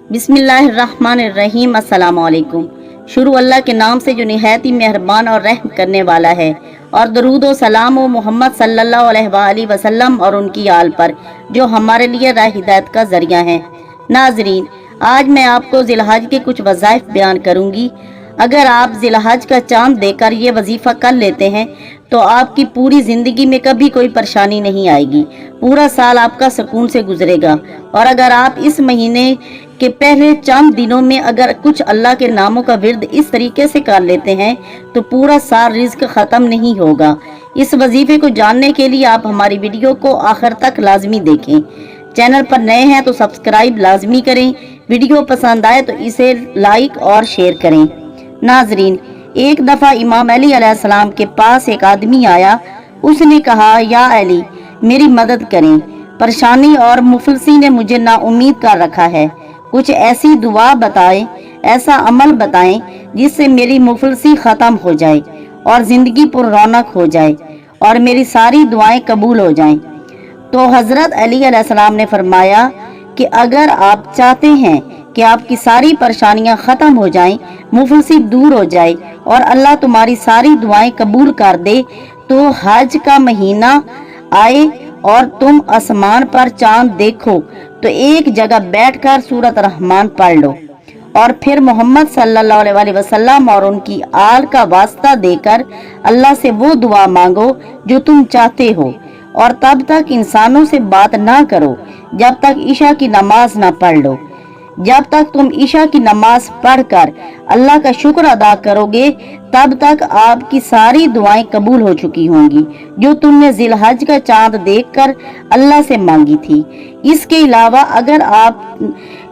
बिस्मिल्लाहिर्रहमानिर्रहीम। अस्सलाम वालेकुम। शुरू अल्लाह के नाम से जो निहायत ही मेहरबान और रहम करने वाला है, और दरूद व सलाम व मोहम्मद सल्लल्लाहु अलैहि वसल्लम और उनकी आल पर जो हमारे लिए राह हिदायत का जरिया है। नाजरीन, आज मैं आपको ज़िलहज के कुछ वज़ाइफ बयान करूंगी। अगर आप ज़िलहज का चांद देकर ये वजीफ़ा कर लेते हैं तो आपकी पूरी ज़िंदगी में कभी कोई परेशानी नहीं आएगी। पूरा साल आपका सुकून से गुजरेगा। और अगर आप इस महीने के पहले चंद दिनों में अगर कुछ अल्लाह के नामों का विर्द इस तरीके से कर लेते हैं तो पूरा साल रिज़्क ख़त्म नहीं होगा। इस वजीफे को जानने के लिए आप हमारी वीडियो को आखिर तक लाजमी देखें। चैनल पर नए हैं तो सब्सक्राइब लाजमी करें। वीडियो पसंद आए तो इसे लाइक और शेयर करें। नाजरीन, एक दफ़ा इमाम अली अलैहिस्सलाम के पास एक आदमी आया। उसने कहा, या अली, मेरी मदद करें, परेशानी और मुफलसी ने मुझे नाउम्मीद कर रखा है। कुछ ऐसी दुआ बताएं, ऐसा अमल बताएं जिससे मेरी मुफलसी ख़त्म हो जाए और ज़िंदगी पर रौनक हो जाए और मेरी सारी दुआएं कबूल हो जाएं। तो हज़रत अली अलैहिस्सलाम ने फरमाया कि अगर आप चाहते हैं कि आपकी सारी परेशानियां ख़त्म हो जाएं, मुफलसी दूर हो जाए और अल्लाह तुम्हारी सारी दुआएं कबूल कर दे, तो हज का महीना आए और तुम आसमान पर चांद देखो तो एक जगह बैठकर सूरत रहमान पढ़ लो और फिर मोहम्मद सल्लल्लाहु अलैहि वसल्लम और उनकी आल का वास्ता देकर अल्लाह से वो दुआ मांगो जो तुम चाहते हो। और तब तक इंसानों से बात ना करो जब तक ईशा की नमाज ना पढ़ लो। जब तक तुम ईशा की नमाज पढ़कर अल्लाह का शुक्र अदा करोगे तब तक आपकी सारी दुआएं कबूल हो चुकी होंगी जो तुमने ज़िलहज का चांद देखकर अल्लाह से मांगी थी। इसके अलावा अगर आप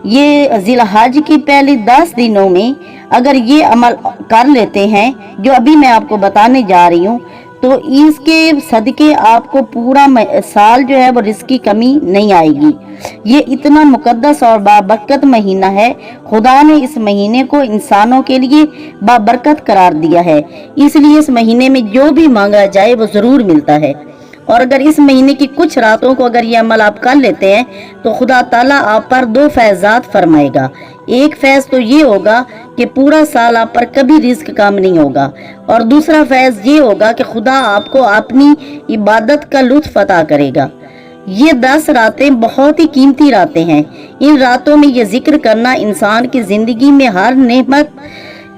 ये ज़िलहज की पहले 10 दिनों में अगर ये अमल कर लेते हैं जो अभी मैं आपको बताने जा रही हूँ, तो इसके सदके आपको पूरा साल जो है वो रिज़्क की कमी नहीं आएगी। ये इतना मुकद्दस और बाबरकत महीना है। खुदा ने इस महीने को इंसानों के लिए बाबरकत करार दिया है, इसलिए इस महीने में जो भी मांगा जाए वो ज़रूर मिलता है। और अगर इस महीने की कुछ रातों को अगर ये अमल आप कर लेते हैं तो खुदा ताला आप पर 2 फैज़ात फरमाएगा। एक फैज़ तो ये होगा कि पूरा साल आप पर कभी रिज़्क कम नहीं होगा, और दूसरा फैज़ ये होगा कि खुदा आपको अपनी इबादत का लुत्फ़ अता करेगा। ये 10 रातें बहुत ही कीमती रातें हैं। इन रातों में ये जिक्र करना इंसान की ज़िंदगी में हर नेमत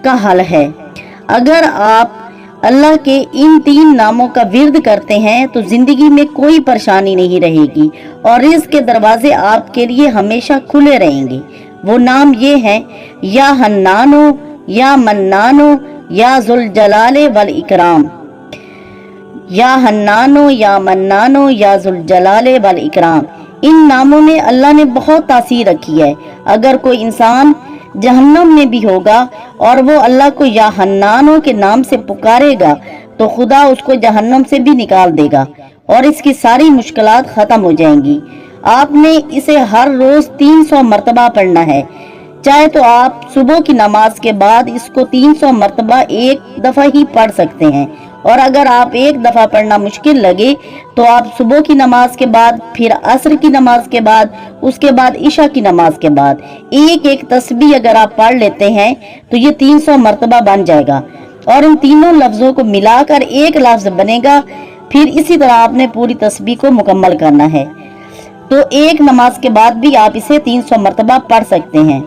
का हल है। अगर आप अल्लाह के इन 3 नामों का विर्द करते हैं तो जिंदगी में कोई परेशानी नहीं रहेगी और रिज़्क के दरवाजे आपके लिए हमेशा खुले रहेंगे। वो नाम ये हैं, या हन्नानो, या मन्नानो, या जुल जलाले वल इकराम। या हन्नानो, या मन्नानो, या जुल जलाले वल इकराम। इन नामों में अल्लाह ने बहुत तासीर रखी है। अगर कोई इंसान जहन्नम में भी होगा और वो अल्लाह को या हन्नानों के नाम से पुकारेगा तो खुदा उसको जहन्नम से भी निकाल देगा और इसकी सारी मुश्किलात ख़त्म हो जाएंगी। आपने इसे हर रोज़ 300 मरतबा पढ़ना है। चाहे तो आप सुबह की नमाज के बाद इसको 300 मरतबा एक दफ़ा ही पढ़ सकते हैं, और अगर आप एक दफ़ा पढ़ना मुश्किल लगे तो आप सुबह की नमाज के बाद, फिर असर की नमाज के बाद, उसके बाद ईशा की नमाज के बाद एक एक तस्बीह अगर आप पढ़ लेते हैं तो ये 300 मरतबा बन जाएगा और इन तीनों लफ्ज़ों को मिलाकर एक लफ्ज़ बनेगा। फिर इसी तरह आपने पूरी तस्बीह को मुकम्मल करना है। तो एक नमाज के बाद भी आप इसे 300 मरतबा पढ़ सकते हैं।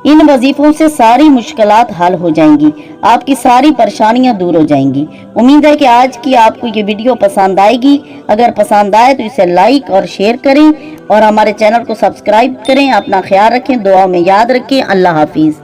इन वजीफों से सारी मुश्किलात हल हो जाएंगी, आपकी सारी परेशानियां दूर हो जाएंगी। उम्मीद है कि आज की आपको ये वीडियो पसंद आएगी। अगर पसंद आए तो इसे लाइक और शेयर करें और हमारे चैनल को सब्सक्राइब करें। अपना ख्याल रखें, दुआ में याद रखें। अल्लाह हाफिज़।